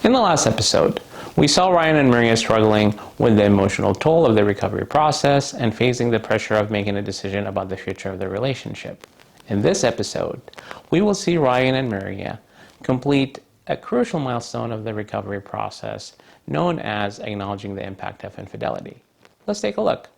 In the last episode, we saw Ryan and Maria struggling with the emotional toll of the recovery process and facing the pressure of making a decision about the future of their relationship. In this episode, we will see Ryan and Maria complete a crucial milestone of the recovery process known as acknowledging the impact of infidelity. Let's take a look.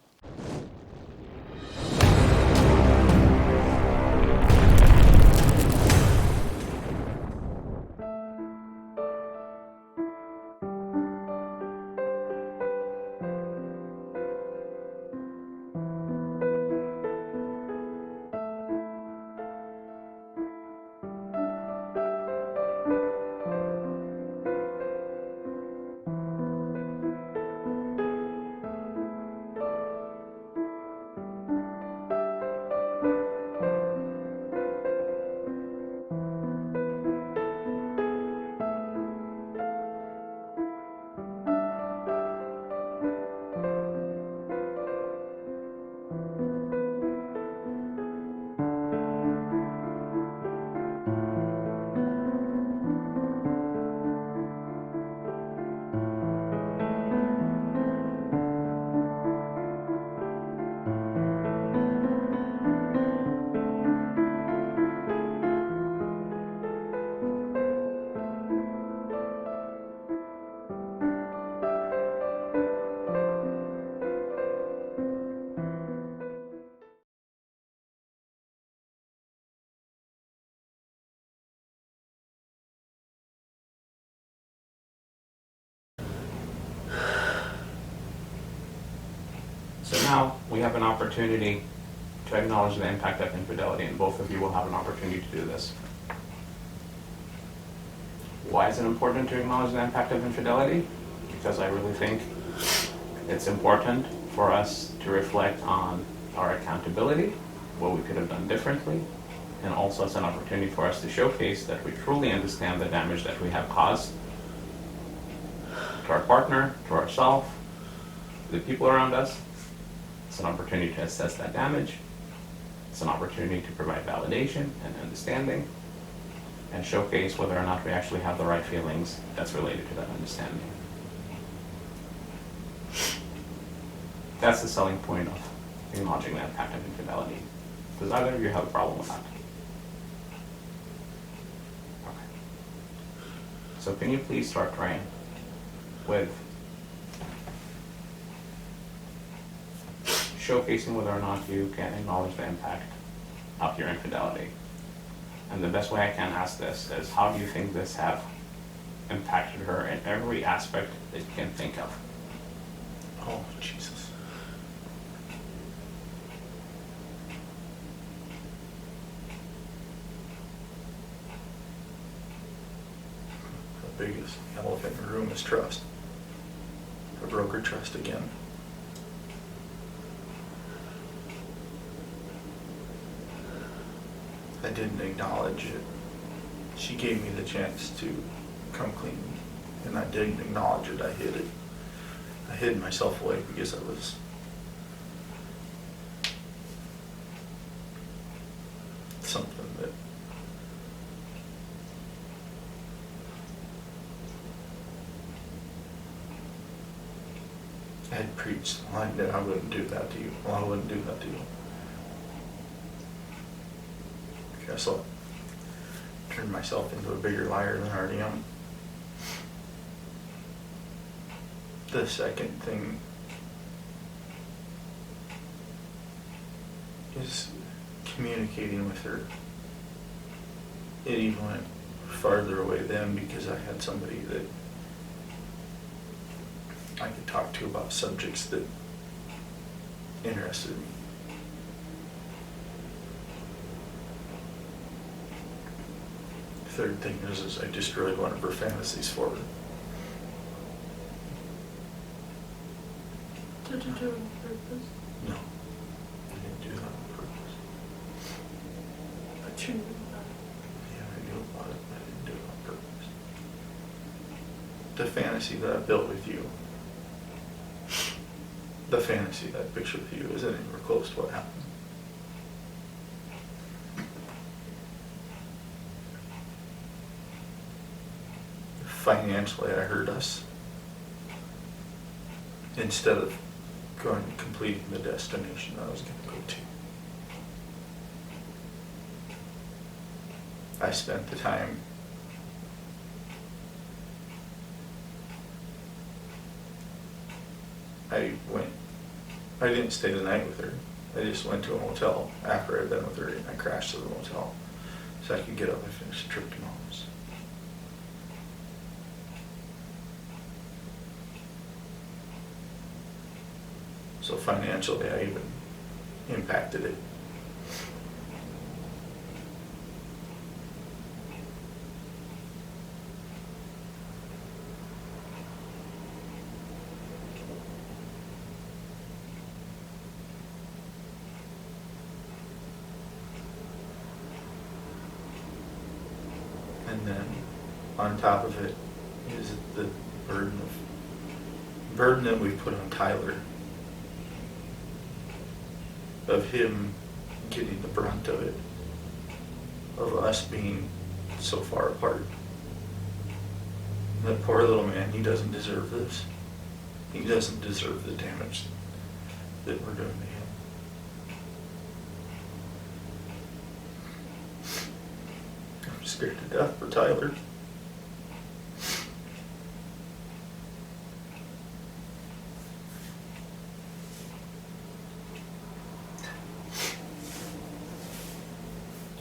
So now we have an opportunity to acknowledge the impact of infidelity, and both of you will have an opportunity to do this. Why is it important to acknowledge the impact of infidelity? Because I really think it's important for us to reflect on our accountability, what we could have done differently, and also it's an opportunity for us to showcase that we truly understand the damage that we have caused to our partner, to ourselves, to the people around us. It's an opportunity to assess that damage. It's an opportunity to provide validation and understanding and showcase whether or not we actually have the right feelings that's related to that understanding. That's the selling point of acknowledging the impact of infidelity. Does either of you have a problem with that? Okay. So can you please start, Ryan, with showcasing whether or not you can acknowledge the impact of your infidelity. And the best way I can ask this is, how do you think this have impacted her in every aspect that you can think of? Oh, Jesus. The biggest elephant in the room is trust. I broke her trust again. I didn't acknowledge it. She gave me the chance to come clean, and I didn't acknowledge it. I hid it. I hid myself away because I was something that I had preached the line that I wouldn't do that to you. Well, I wouldn't do that to you. So I turned myself into a bigger liar than I already am. The second thing is communicating with her. It even went farther away then because I had somebody that I could talk to about subjects that interested me. Third thing is I destroyed one of her fantasies for her. Did you do it on purpose? No, I didn't do that on purpose. But you knew that. Yeah, I knew about it, but I didn't do it on purpose. The fantasy that I built with you, the fantasy that I pictured with you isn't anywhere close to what happened. financially, I hurt us. Instead of going and completing the destination I was going to go to. I spent the time I didn't stay the night with her. I just went to a motel after I'd been with her, and I crashed to the motel so I could get up and finish the trip to Mom's. So financially, I even impacted it. And then on top of it is the burden that we put on Tyler of him getting the brunt of it, of us being so far apart. That poor little man, he doesn't deserve this. He doesn't deserve the damage that we're doing to him. I'm scared to death for Tyler.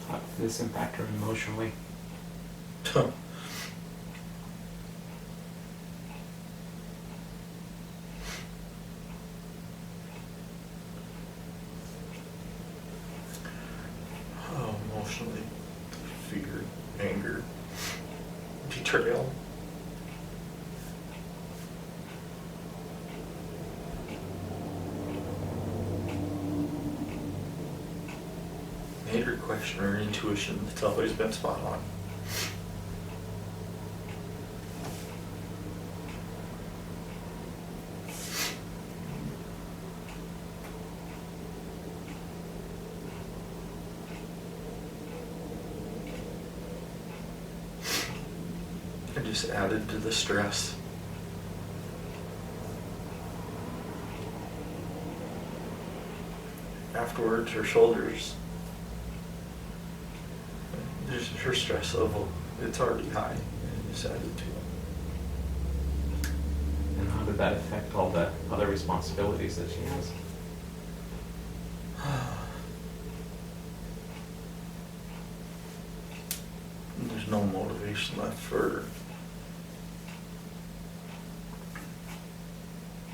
How did this impact her emotionally? Emotionally, fear, anger, betrayal. Made her question her intuition that's always been spot on. It just added to the stress. Afterwards, her shoulders, her stress level, it's already high, and it just added to it. And how did that affect all the other responsibilities that she has? There's no motivation left for her.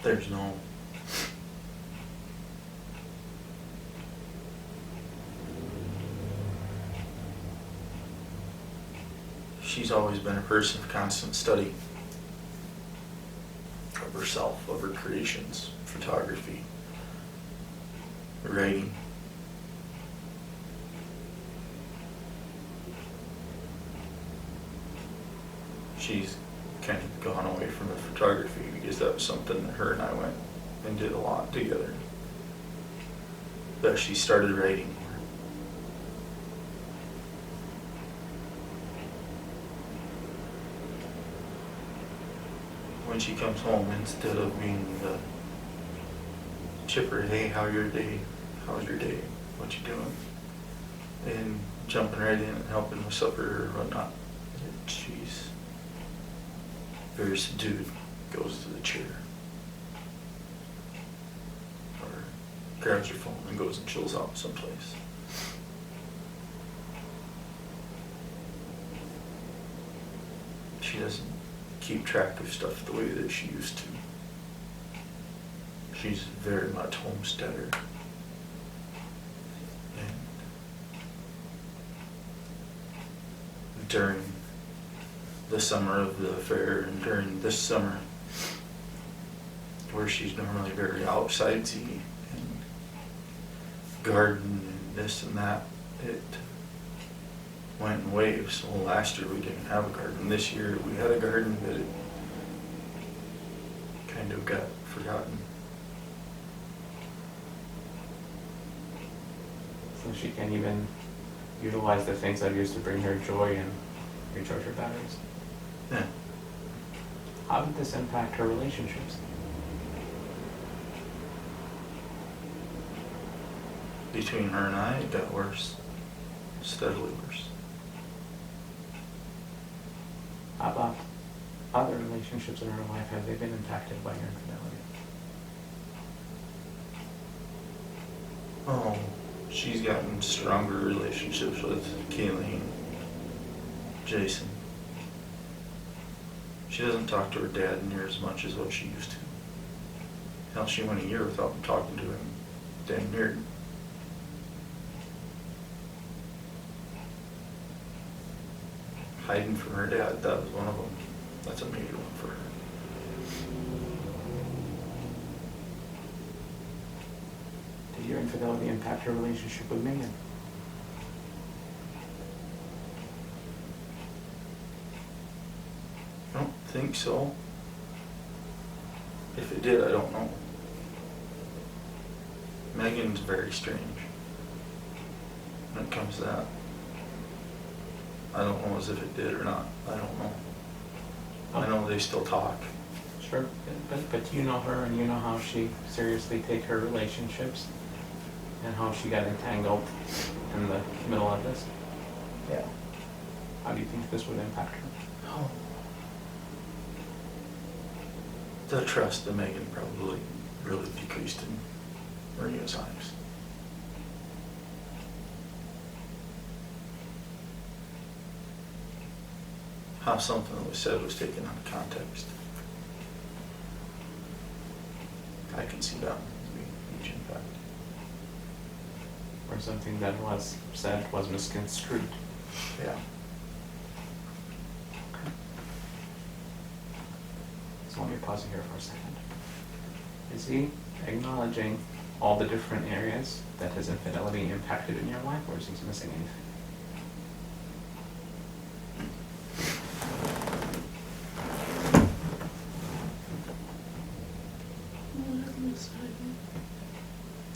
There's no. She's always been a person of constant study of herself, of her creations, photography, writing. She's kind of gone away from the photography because that was something that her and I went and did a lot together. But she started writing more. When she comes home, instead of being the chipper, hey, how's your day? What you doing? And jumping right in and helping with supper or whatnot. She's very subdued, goes to the chair. Or grabs her phone and goes and chills out someplace. She doesn't keep track of stuff the way that she used to. She's very much homesteader. And during the summer of the fair and during this summer, where she's normally very outsidesy and garden and this and that, it went in waves. Well, last year we didn't have a garden. This year we had a garden, but it kind of got forgotten. So she can't even utilize the things that used to bring her joy and recharge her batteries. Yeah. How did this impact her relationships? Between her and I, it got worse. Steadily worse. How about other relationships in her life? Have they been impacted by your infidelity? Oh, she's gotten stronger relationships with Kayleen, Jason. She doesn't talk to her dad near as much as what she used to. Hell, she went a year without talking to him. Damn near. Hiding from her dad, that was one of them. That's a major one for her. Did your infidelity impact her relationship with Megan? I don't think so. If it did, I don't know. Megan's very strange when it comes to that. I don't know as if it did or not. I don't know. I know they still talk. Sure, but you know her and you know how she seriously take her relationships and how she got entangled in the middle of this. Yeah. How do you think this would impact her? Oh. The trust of Megan probably really decreased in Maria's eyes. How something that was said was taken out of context. I can see that as being a huge impact. Or something that was said was misconstrued? Yeah. So let me pause here for a second. Is he acknowledging all the different areas that his infidelity impacted in your life, or is he missing anything?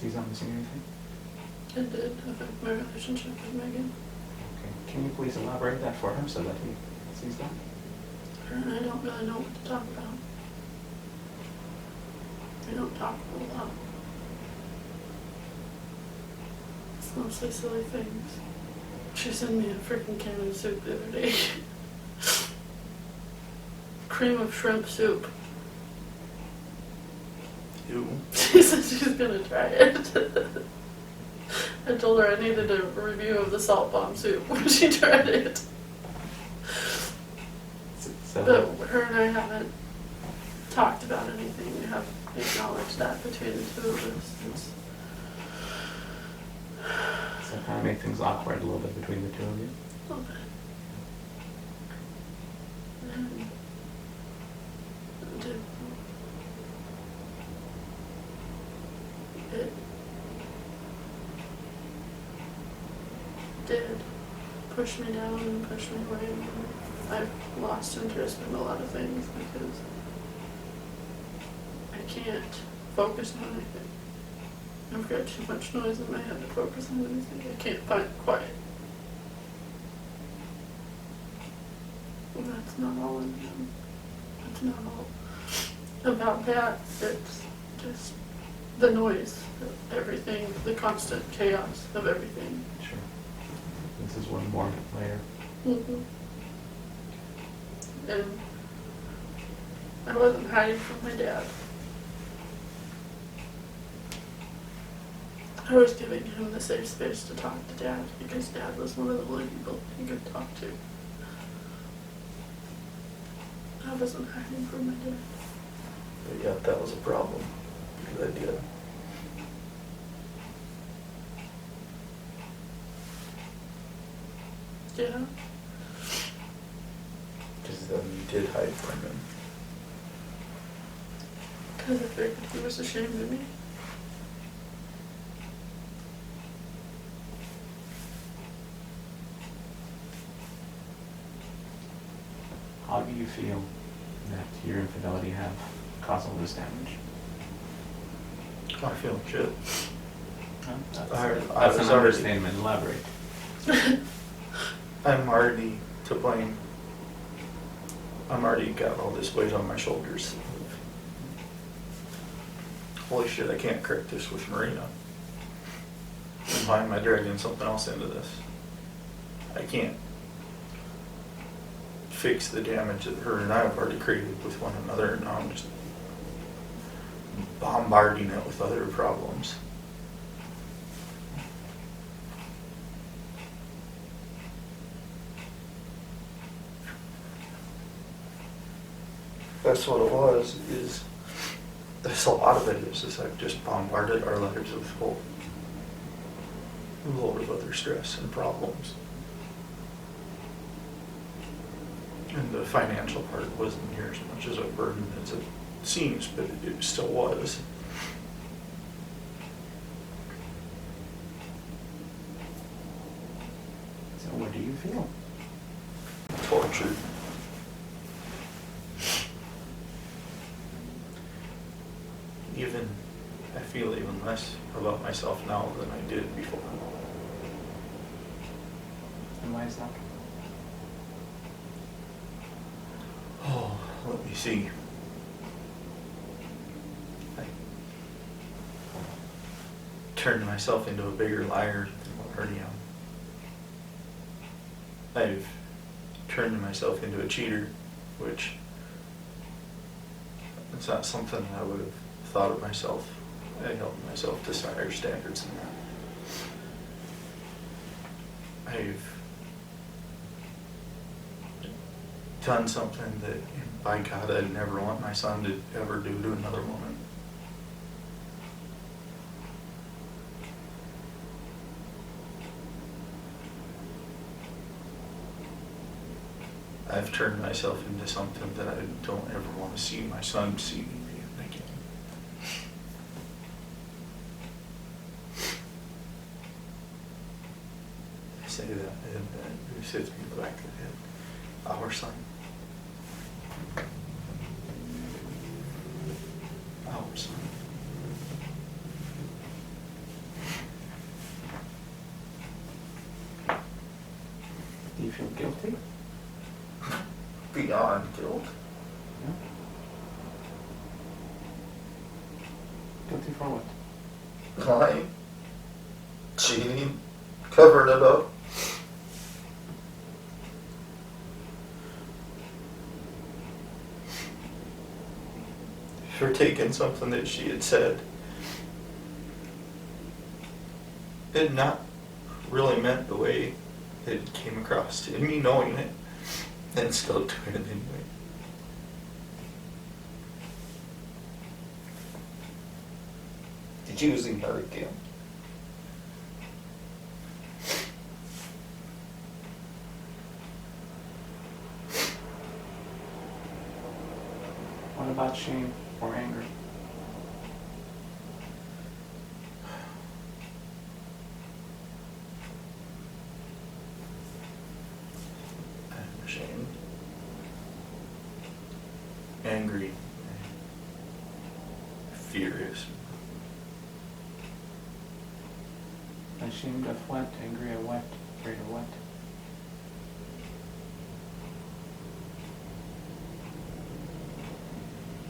He's not missing anything? It did affect my relationship with Megan. Okay. Can you please elaborate that for him so that he sees that? Her and I don't really know what to talk about. We don't talk a whole lot. It's mostly silly things. She sent me a freaking can of soup the other day. Cream of shrimp soup. You? She said she's gonna try it. I told her I needed a review of the salt bomb soup when she tried it. So But her and I haven't talked about anything. We haven't acknowledged that between the two of us. So kind of make things awkward a little bit between the two of you? A little bit. It did push me down and push me away. I've lost interest in a lot of things because I can't focus on anything. I've got too much noise in my head to focus on anything. I can't find quiet. And that's not all in him. That's not all about that. It's just the noise, everything, the constant chaos of everything. Sure. This is one more layer. Mm-hmm. And I wasn't hiding from my dad. I was giving him the safe space to talk to Dad because Dad was one of the only people he could talk to. I wasn't hiding from my dad. But yeah, that was a problem. Good idea. Yeah. Because then you did hide from him. Because I figured he was ashamed of me. How do you feel that your infidelity have caused all this damage? I feel shit. That's, I that's was an already- understatement. Elaborate. I'm already to blame. I'm already got all this weight on my shoulders. Holy shit, I can't correct this with Marina. And why am I dragging something else into this? I can't fix the damage that her and I have already created with one another, and now I'm just bombarding it with other problems. That's what it was, is that's a lot of it is I've just bombarded our lives with a load of other stress and problems. And the financial part wasn't near as much as a burden as it seems, but it still was. So what do you feel? Tortured. I feel even less about myself now than I did before. And why is that? Oh, let me see. I turned myself into a bigger liar than what I already am. I've turned myself into a cheater, which it's not something I would have thought of myself. I held myself to higher standards than that. I've done something that, by God, I'd never want my son to ever do to another woman. I've turned myself into something that I don't ever want to see my son see me being again. I say that and it hits me in the back of the head. Our son. Our son. Do you feel guilty? Beyond guilt. Yeah. Guilty for what? Lying. Cheating. Covering it up. For taking something that she had said and not really meant the way it came across, and me knowing it and still doing it anyway. Did you using her again? What about shame or anger? I'm ashamed. Angry. Furious. Ashamed of what? Angry of what? Afraid of what?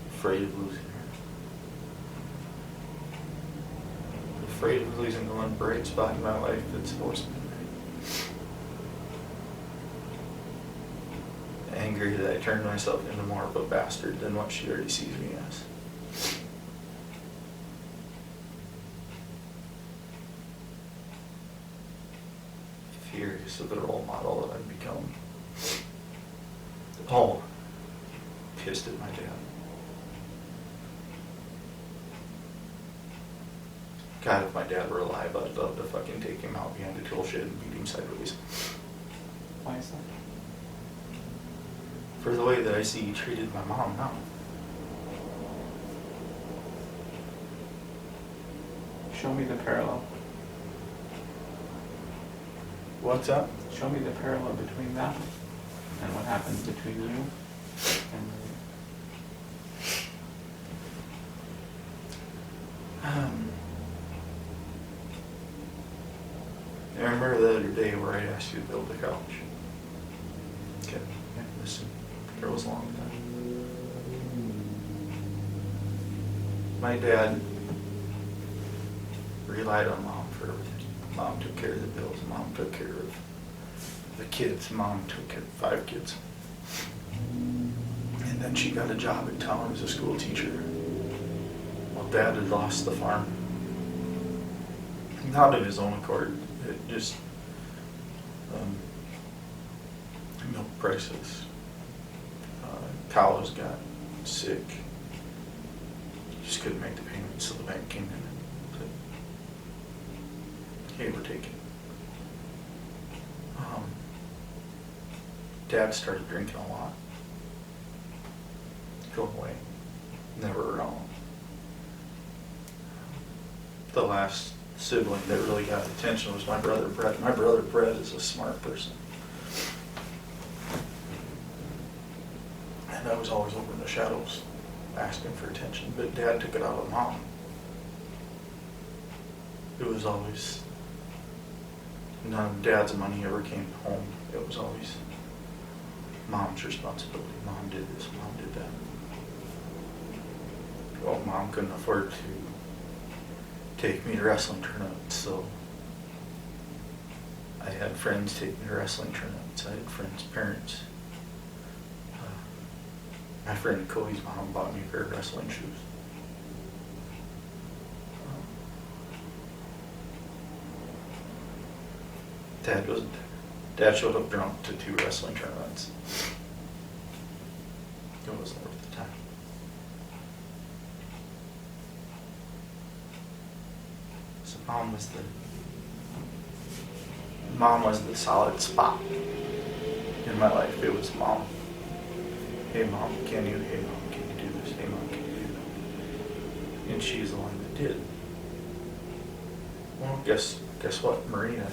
Afraid of losing her. Afraid of losing the one bright spot in my life that's supposed to be right. Angry that I turned myself into more of a bastard than what she already sees me as. Furious of the role model that I've become. Oh, pissed at my dad. God, if my dad were alive, I'd love to fucking take him out behind the tool shed and beat him sideways. Why is that? For the way that I see he treated my mom now. Show me the parallel. What's up? Show me the parallel between that and what happens between you and I remember the other day where I asked you to build a couch. Okay, listen. There was a long time. My dad relied on mom for everything. Mom took care of the bills. Mom took care of the kids. Mom took care of 5 kids. And then she got a job in town as a school teacher. Well, Dad had lost the farm. Not of his own accord. It just milk prices. Cows got sick. Just couldn't make the payments, so the bank came in and said, "Hey, we're taking." Dad started drinking a lot. Going away. Never around. The last sibling that really got attention was my brother Brett. My brother Brett is a smart person. And I was always over in the shadows asking for attention, but Dad took it out on Mom. It was always, none of Dad's money ever came home. It was always Mom's responsibility. Mom did this, Mom did that. Well, Mom couldn't afford to take me to wrestling tournaments, so I had friends take me to wrestling tournaments. I had friends' parents. My friend Cody's mom bought me a pair of wrestling shoes. Dad showed up drunk to 2 wrestling tournaments. It wasn't worth the time. So Mom was the solid spot in my life. It was Mom. Hey Mom, can you? Hey Mom, can you do this? Hey Mom, can you do that? And she's the one that did. Well, guess what? Maria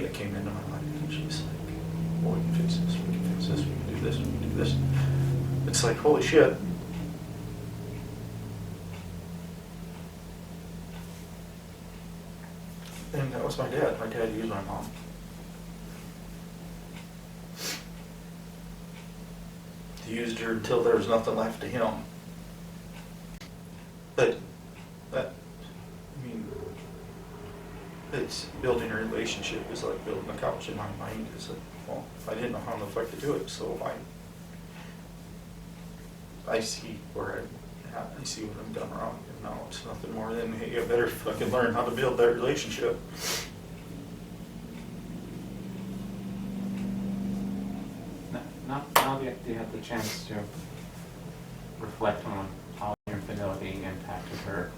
came into my life and she's like, well, we can fix this, we can fix this, we can do this, we can do this. It's like, holy shit. And that was my dad. My dad used my mom. He used her until there was nothing left to him. But it's building a relationship is like building a couch in my mind. It's like, well, I didn't know how the fuck to do it, so I see where I see what I've done wrong, and now it's nothing more than, hey, you better fucking learn how to build that relationship. Now that you had the chance to reflect on how your infidelity impacted her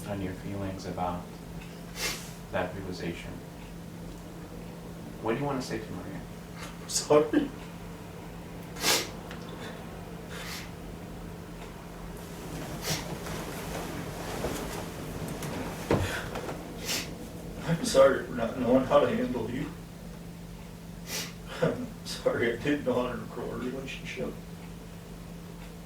and your feelings about that realization, what do you want to say to Maria? Sorry. I'm sorry for not knowing how to handle you. I'm sorry I didn't know how to grow a relationship.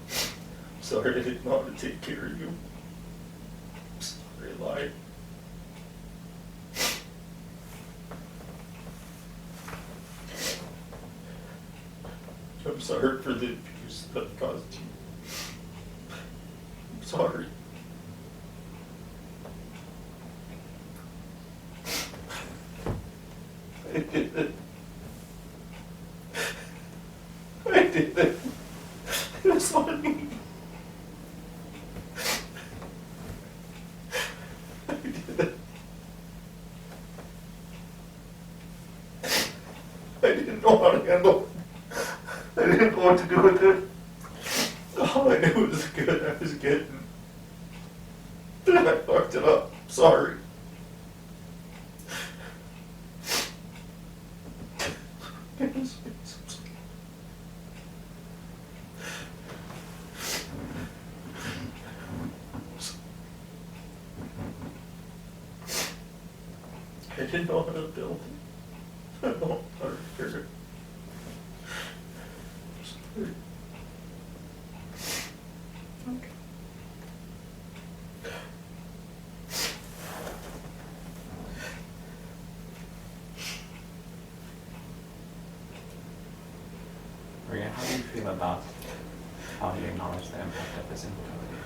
I'm sorry I didn't know how to take care of you. I'm sorry I lied. I'm sorry for the abuse that I've caused you. I'm sorry. I did it. I did it. It was on me. I did it. I didn't know how to handle it. I didn't know what to do with it. All I knew was good. I was getting. And I fucked it up. Sorry. I didn't know how to build it. I don't know how to figure it. Sorry. Okay. about how you acknowledge the impact of his infidelity.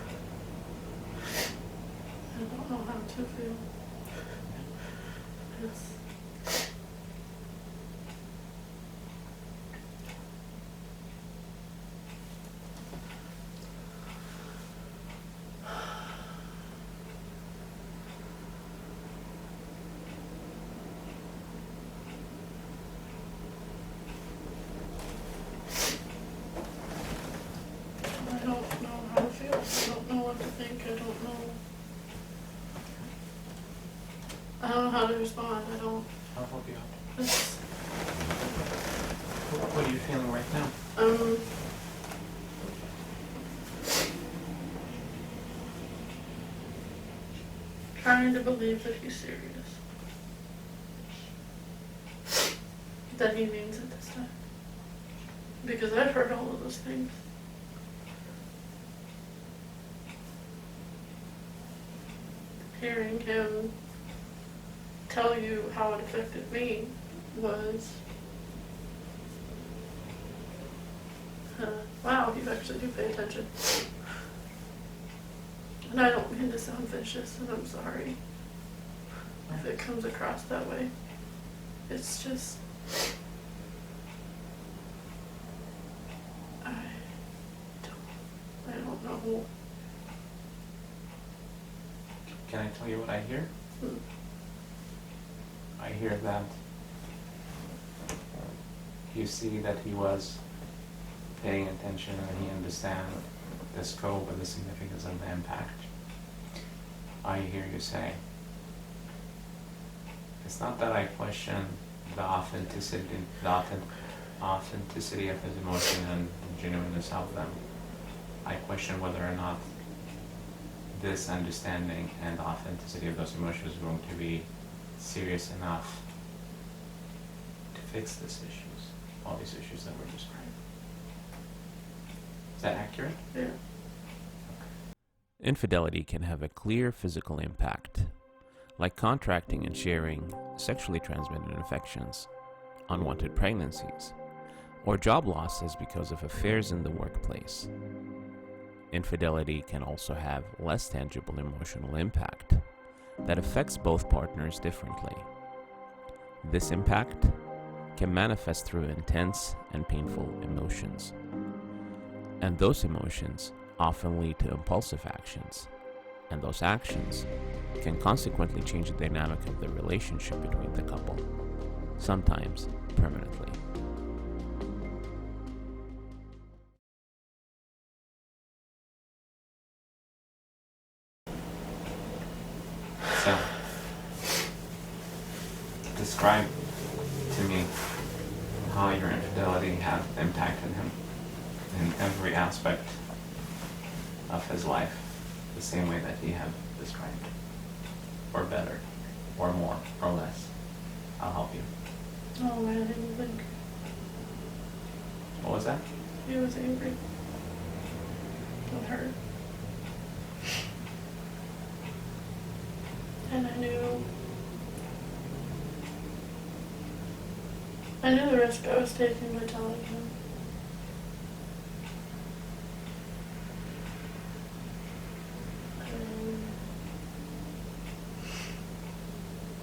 I don't know how to feel. It's, I don't know how to feel. I don't know what to think. I don't know. I don't know how to respond. I don't. I'll help you out. It's, What are you feeling right now? Trying to believe that he's serious. That he means it this time. Because I've heard all of those things. Hearing him tell you how it affected me was, wow, you actually do pay attention. And I don't mean to sound vicious, and I'm sorry if it comes across that way. It's just, I don't know. Can I tell you what I hear? Hmm. I hear that you see that he was paying attention and he understands the scope and the significance of the impact. I hear you say, it's not that I question the authenticity of his emotion and the genuineness of them. I question whether or not this understanding and authenticity of those emotions is going to be serious enough to fix these issues, all these issues that we're describing. Is that accurate? Yeah. Infidelity can have a clear physical impact, like contracting and sharing sexually transmitted infections, unwanted pregnancies, or job losses because of affairs in the workplace. Infidelity can also have less tangible emotional impact that affects both partners differently. This impact can manifest through intense and painful emotions. And those emotions often lead to impulsive actions, and those actions can consequently change the dynamic of the relationship between the couple, sometimes permanently. So, describe to me how your infidelity had impacted him in every aspect of his life, the same way that he had described, or better, or more, or less. I'll help you. Oh man, he was angry. What was that? He was angry. It hurt. And I knew the risk I was taking by telling him.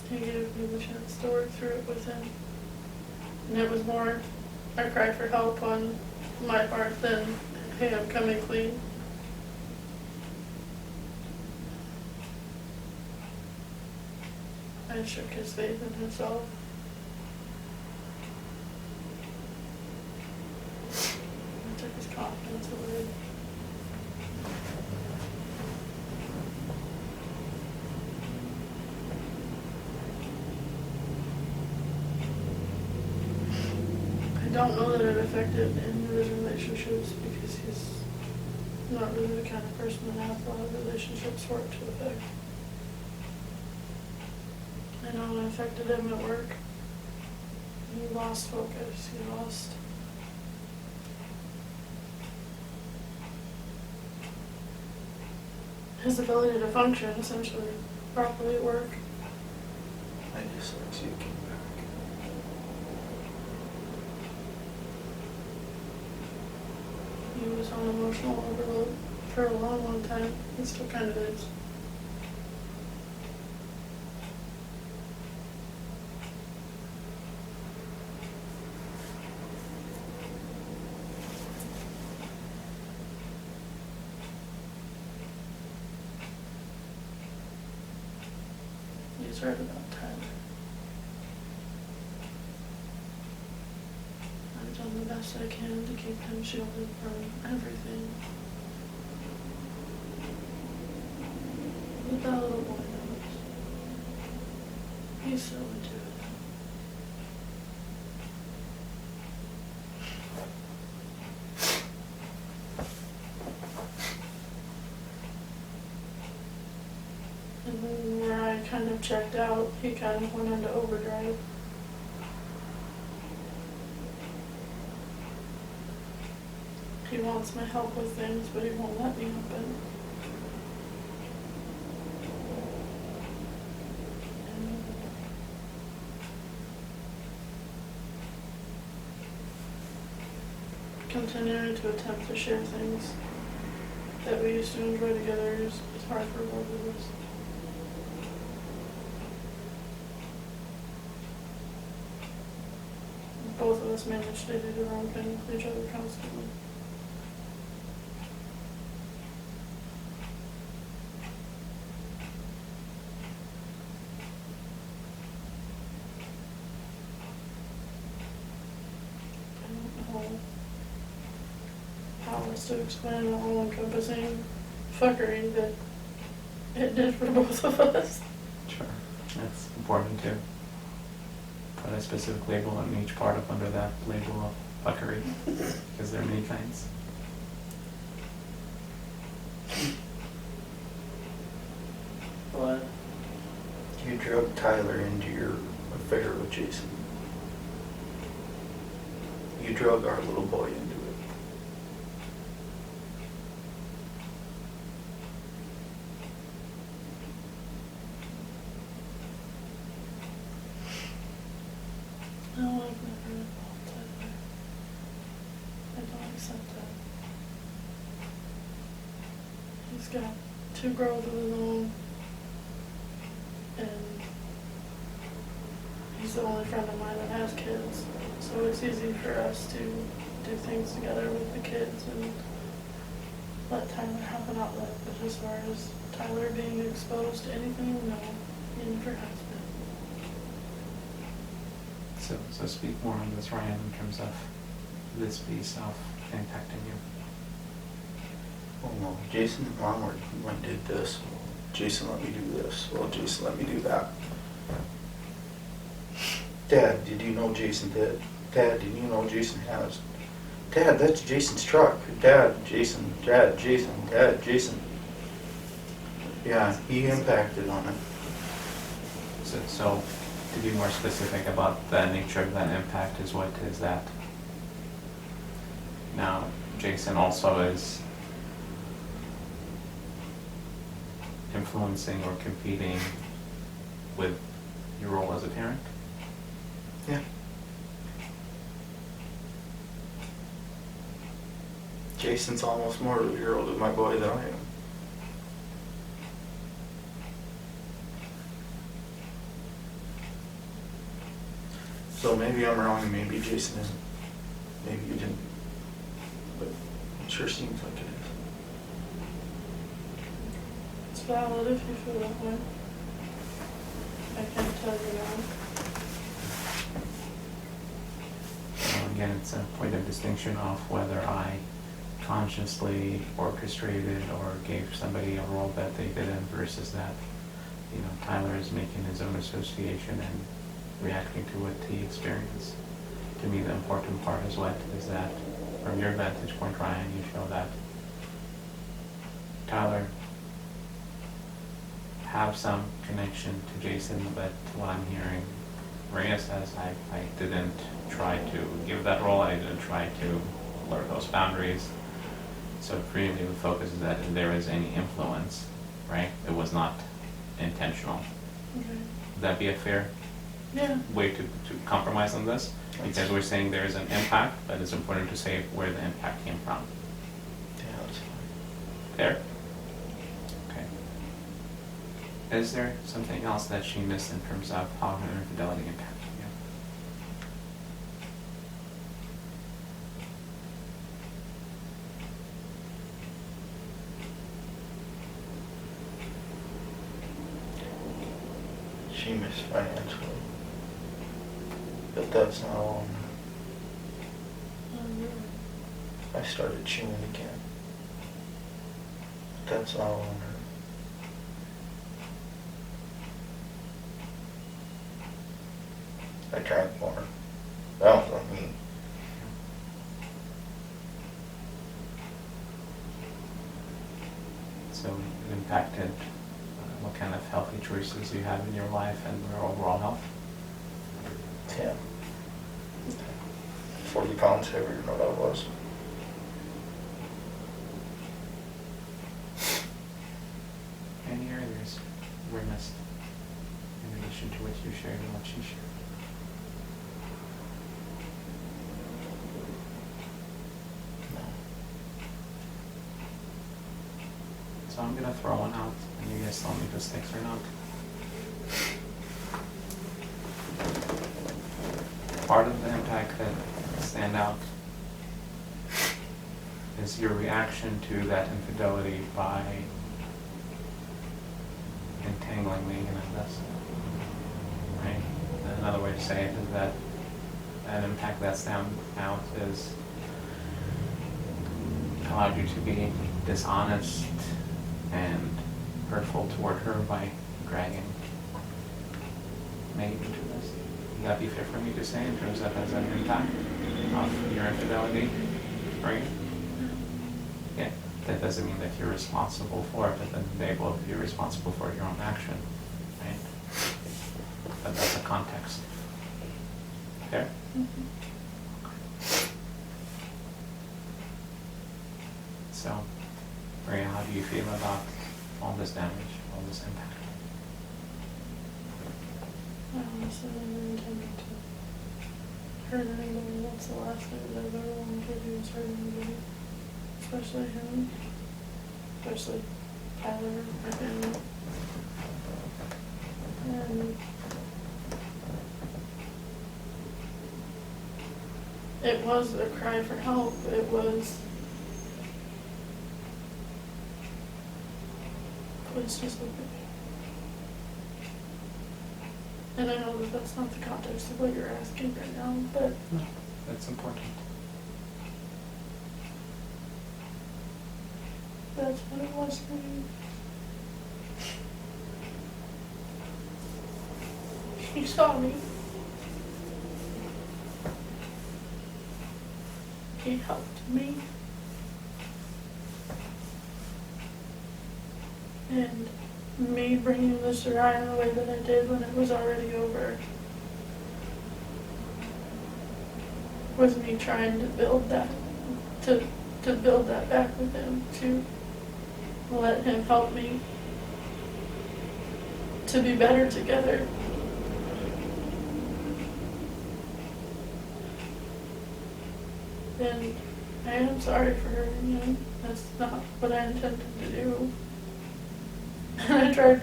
He gave me the chance to work through it with him. And it was more a cry for help on my part than him coming clean. I shook his faith in himself. I took his confidence away. I don't know that it affected any of his relationships because he's not really the kind of person that has a lot of relationships for it to affect. I know it affected him at work. He lost focus. He lost his ability to function, essentially, properly at work. My dyslexia came back. was on emotional overload for a long, long time. He still kind of is. He's right about Tyler. I've done the best I can to keep him shielded from everything. But that little boy knows. He's so into it. And then where I kind of checked out, he kind of went into overdrive. He wants my help with things, but he won't let me help it. Continuing to attempt to share things that we used to enjoy together is hard for both of us. Both of us manage to do the wrong thing with each other constantly. I don't know how else to explain the all-encompassing fuckery that it did for both of us. Sure, that's important to put a specific label on each part of under that label of fuckery, because there are many kinds. What? You drug Tyler into your affair with Jason. You drug our little boy into it. No, I've never involved Tyler. I don't accept that. He's got 2 girls of his own, and he's the only friend of mine that has kids. So it's easy for us to do things together with the kids and let Tyler have an outlet. But as far as Tyler being exposed to anything, no, he never has been. So speak more on this, Ryan, in terms of this piece of impacting you. Oh well, Jason and Mom went and did this. Jason let me do this. Well, Jason let me do that. Dad, did you know Jason did? Dad, did you know Jason has? Dad, that's Jason's truck. Dad, Jason, Dad, Jason, Dad, Jason. Yeah, he impacted on it. So to be more specific about the nature of that impact is what is that? Now, Jason also is influencing or competing with your role as a parent? Yeah. Jason's almost more of a hero to my boy than I am. So maybe I'm wrong and maybe Jason isn't. Maybe you didn't. But it sure seems like it is. It's valid if you feel that way. I can't tell you now. Again, it's a point of distinction of whether I consciously orchestrated or gave somebody a role that they didn't versus that, Tyler is making his own association and reacting to what he experienced. To me, the important part is that from your vantage point, Ryan, you show that Tyler have some connection to Jason, but what I'm hearing Maria says, I didn't try to give that role, I didn't try to blur those boundaries. So for you, the focus is that if there is any influence, right, it was not intentional. Okay. Would that be a fair Yeah. way to compromise on this? Because we're saying there is an impact, but it's important to say where the impact came from. Fair? Okay. Is there something else that she missed in terms of how her infidelity impacted you? She missed financially. But that's not all on her. I started chewing again. But that's not all on her. I drank more. That was on me. So it impacted what kind of healthy choices you have in your life and your overall health? Yeah. 40 pounds heavier than what I was. Any areas were missed in addition to what you shared and what she shared? So I'm gonna throw one out, and you guys tell me if it sticks or not. Part of the impact that stand out is your reaction to that infidelity by entangling me in this. Right? Another way to say it is that impact that stand out is allowed you to be dishonest and hurtful toward her by dragging Megan into this. Would that be fair for me to say in terms of as an impact of your infidelity for you? Yeah, that doesn't mean that you're responsible for it, but then they both you're responsible for your own action, right? But that's a context. Fair? So, Maria, how do you feel about all this damage, all this impact? I honestly never intended to hurt anybody. That's the last thing that I've ever wanted to do is hurt anybody. Especially him. Especially Tyler, my family. And it was a cry for help. It was please just look at me. And I know that that's not the context of what you're asking right now, but No, that's important. that's what it was for me. He saw me. He helped me. And me bringing this around the way that I did when it was already over was me trying to build that, to build that back with him, to let him help me to be better together. And I am sorry for hurting him. That's not what I intended to do. And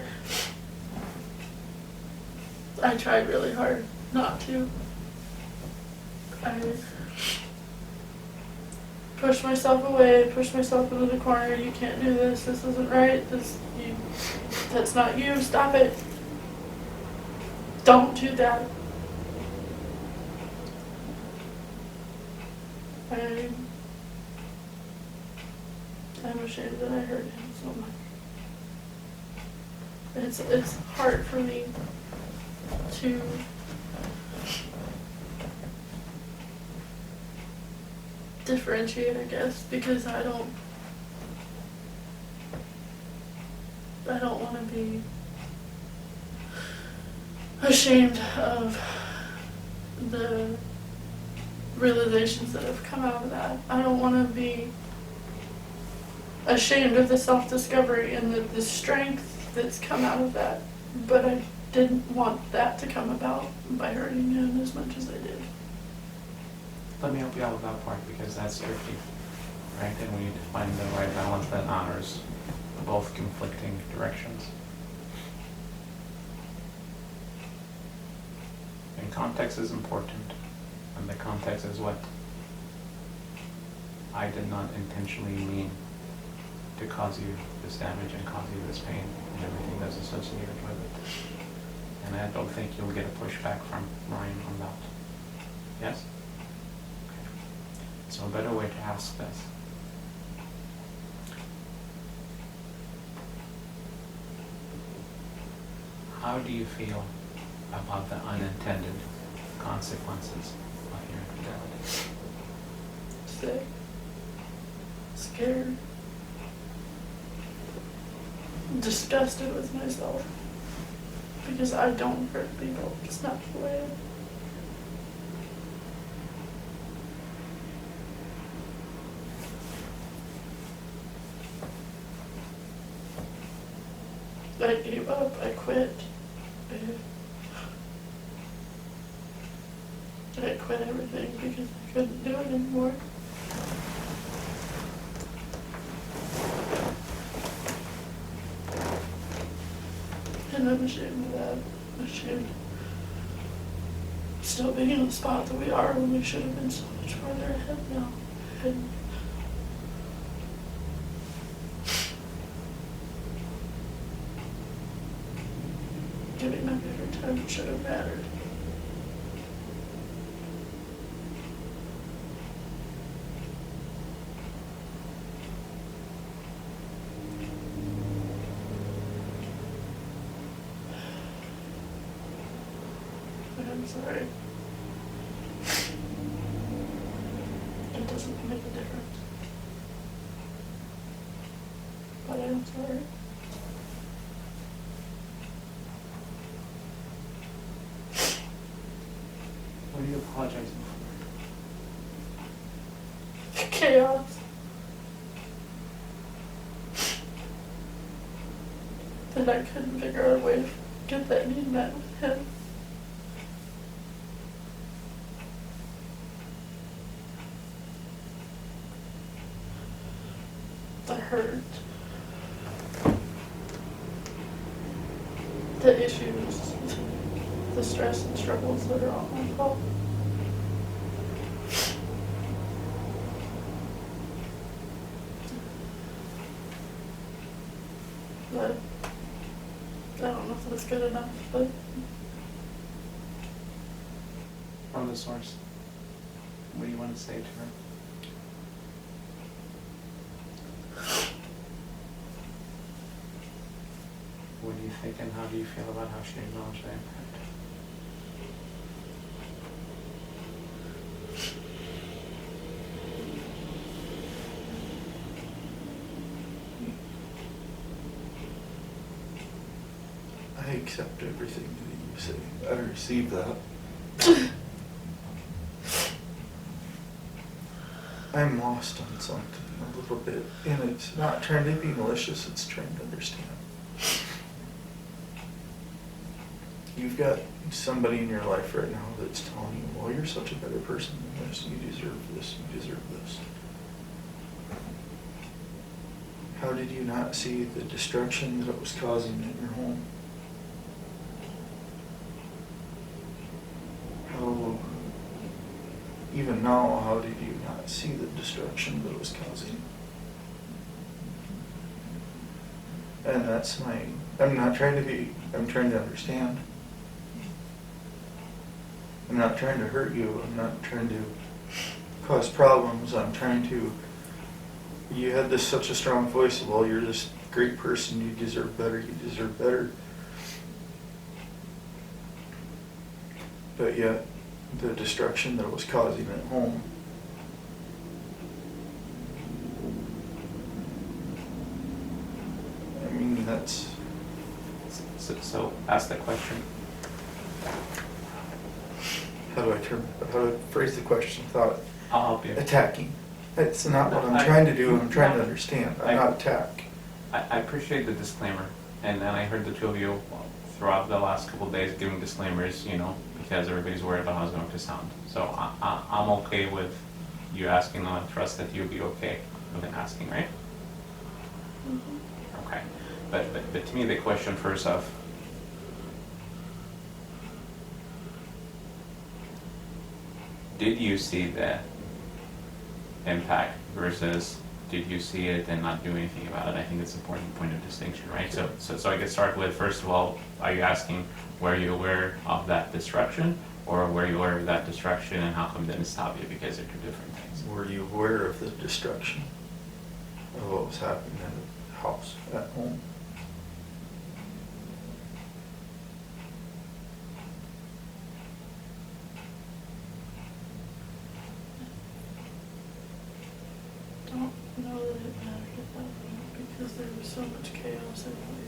I tried really hard not to. I pushed myself away, pushed myself into the corner. You can't do this. This isn't right. That's not you. Stop it. Don't do that. I'm ashamed that I hurt him so much. It's hard for me to differentiate, I guess, because I don't want to be ashamed of the realizations that have come out of that. I don't want to be ashamed of the self-discovery and the strength that's come out of that. But I didn't want that to come about by hurting him as much as I did. Let me help you out with that part because that's tricky. right? And we need to find the right balance that honors both conflicting directions. And context is important, and the context is what I did not intentionally mean to cause you this damage and cause you this pain and everything that's associated with it. And I don't think you'll get a pushback from Ryan on that. Yes? Okay. So a better way to ask this. How do you feel about the unintended consequences of your infidelity? Sick. Scared. Disgusted with myself. Because I don't hurt people. It's not the way. I gave up. I quit. I quit everything because I couldn't do it anymore. And I'm ashamed of that. I'm ashamed. Still being in the spot that we are when we should have been so much farther ahead now. And giving up every time should have mattered. I'm sorry. It doesn't make a difference. But I'm sorry. What are you apologizing for? Chaos. That I couldn't figure out a way to get that need met with him. The hurt. The issues. The stress and struggles that are all my fault. But I don't know if that's good enough, but From the source. What do you want to say to her? What do you think and how do you feel about how she acknowledged the impact? I accept everything that you say. I receive that. I'm lost on something a little bit, and it's not trying to be malicious, it's trying to understand. You've got somebody in your life right now that's telling you, well, you're such a better person than this, you deserve this, you deserve this. How did you not see the destruction that it was causing in your home? How, even now, how did you not see the destruction that it was causing? And that's I'm not trying to be, I'm trying to understand. I'm not trying to hurt you, I'm not trying to cause problems, I'm trying to, you had this such a strong voice of, well, you're this great person, you deserve better, you deserve better. But yet, the destruction that it was causing at home, I mean, that's... So ask the question. How do I phrase the question without I'll help you. attacking? That's not what I'm I- trying to do, I'm trying to understand, I'm not attack. I appreciate the disclaimer, and then I heard the two of you throughout the last couple of days giving disclaimers, because everybody's worried about how it's going to sound. So I'm okay with you asking, and I trust that you'll be okay within asking, right? Mhm. Okay. But to me, the question first of, did you see the impact versus did you see it and not do anything about it? I think it's an important point of distinction, right? So I could start with, first of all, are you asking, were you aware of that disruption, or were you aware of that disruption and how come it didn't stop you? Because they're two different things. Were you aware of the destruction of what was happening in the house at home? Don't know that it mattered at that point because there was so much chaos anyway.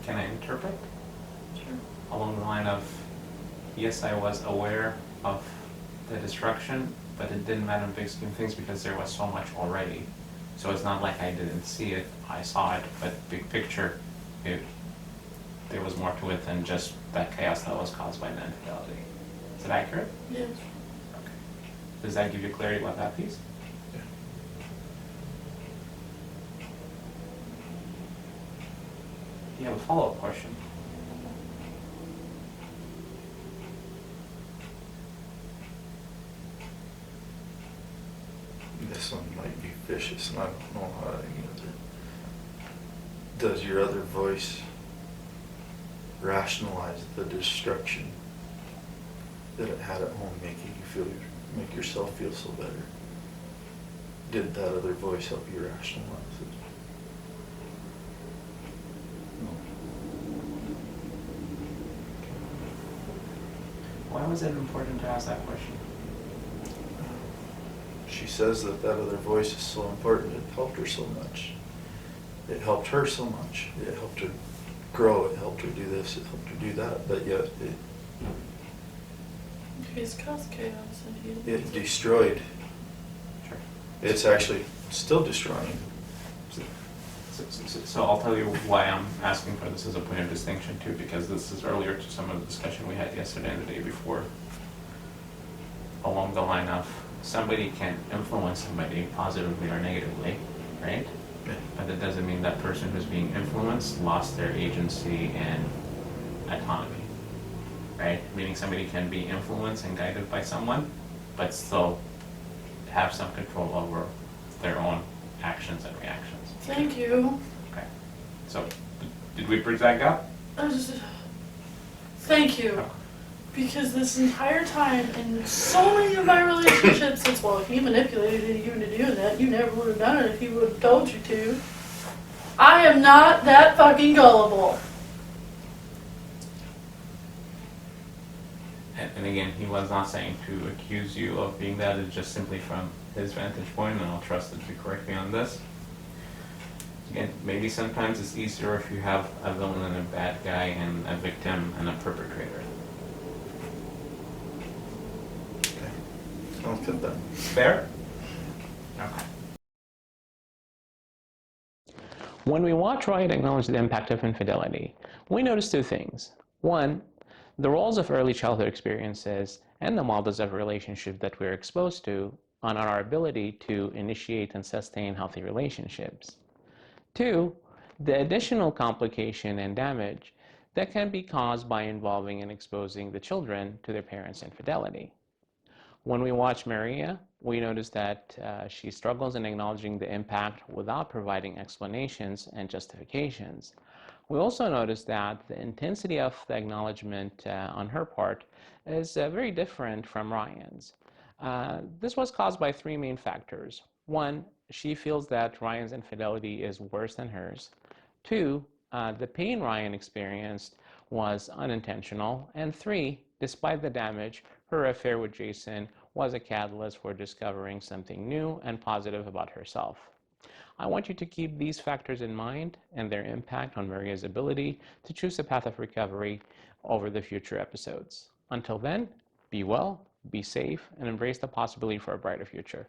Can I interpret Sure. along the line of, yes, I was aware of the destruction, but it didn't matter in big scheme of things because there was so much already. So it's not like I didn't see it, I saw it, but big picture, there was more to it than just that chaos that was caused by the infidelity. Is it accurate? Yes. Okay. Does that give you clarity about that piece? Yeah. You have a follow-up question? This one might be vicious, and I don't know how to answer. Does your other voice rationalize the destruction that it had at home, make yourself feel so better? Did that other voice help you rationalize it? Why was it important to ask that question? She says that other voice is so important. It helped her so much. It helped her so much. It helped her grow. It helped her do this. It helped her do that. But yet He's caused chaos and he. it destroyed. Sure. It's actually still destroying. So I'll tell you why I'm asking for this as a point of distinction too, because this is earlier to some of the discussion we had yesterday and the day before. Along the line of, somebody can influence somebody positively or negatively, right? Yeah. But that doesn't mean that person who's being influenced lost their agency and autonomy, right? Meaning somebody can be influenced and guided by someone, but still have some control over their own actions and reactions. Thank you. Okay. So, did we bridge that gap? Thank you. Because this entire time, in so many of my relationships, it's, well, he manipulated you into doing that. You never would have done it if he would have told you to. I am not that fucking gullible. And again, he was not saying to accuse you of being that. It's just simply from his vantage point, and I'll trust that you correct me on this. Again, maybe sometimes it's easier if you have a villain and a bad guy and a victim and a perpetrator. Okay. Sounds good then. Fair? Okay. When we watch Riot acknowledge the impact of infidelity, we notice two things. One, the roles of early childhood experiences and the models of relationship that we're exposed to on our ability to initiate and sustain healthy relationships. Two, the additional complication and damage that can be caused by involving and exposing the children to their parents' infidelity. When we watch Maria, we notice that she struggles in acknowledging the impact without providing explanations and justifications. We also notice that the intensity of the acknowledgement on her part is very different from Ryan's. This was caused by three main factors. One, she feels that Ryan's infidelity is worse than hers. Two, the pain Ryan experienced was unintentional. And three, despite the damage, her affair with Jason was a catalyst for discovering something new and positive about herself. I want you to keep these factors in mind and their impact on Maria's ability to choose a path of recovery over the future episodes. Until then, be well, be safe, and embrace the possibility for a brighter future.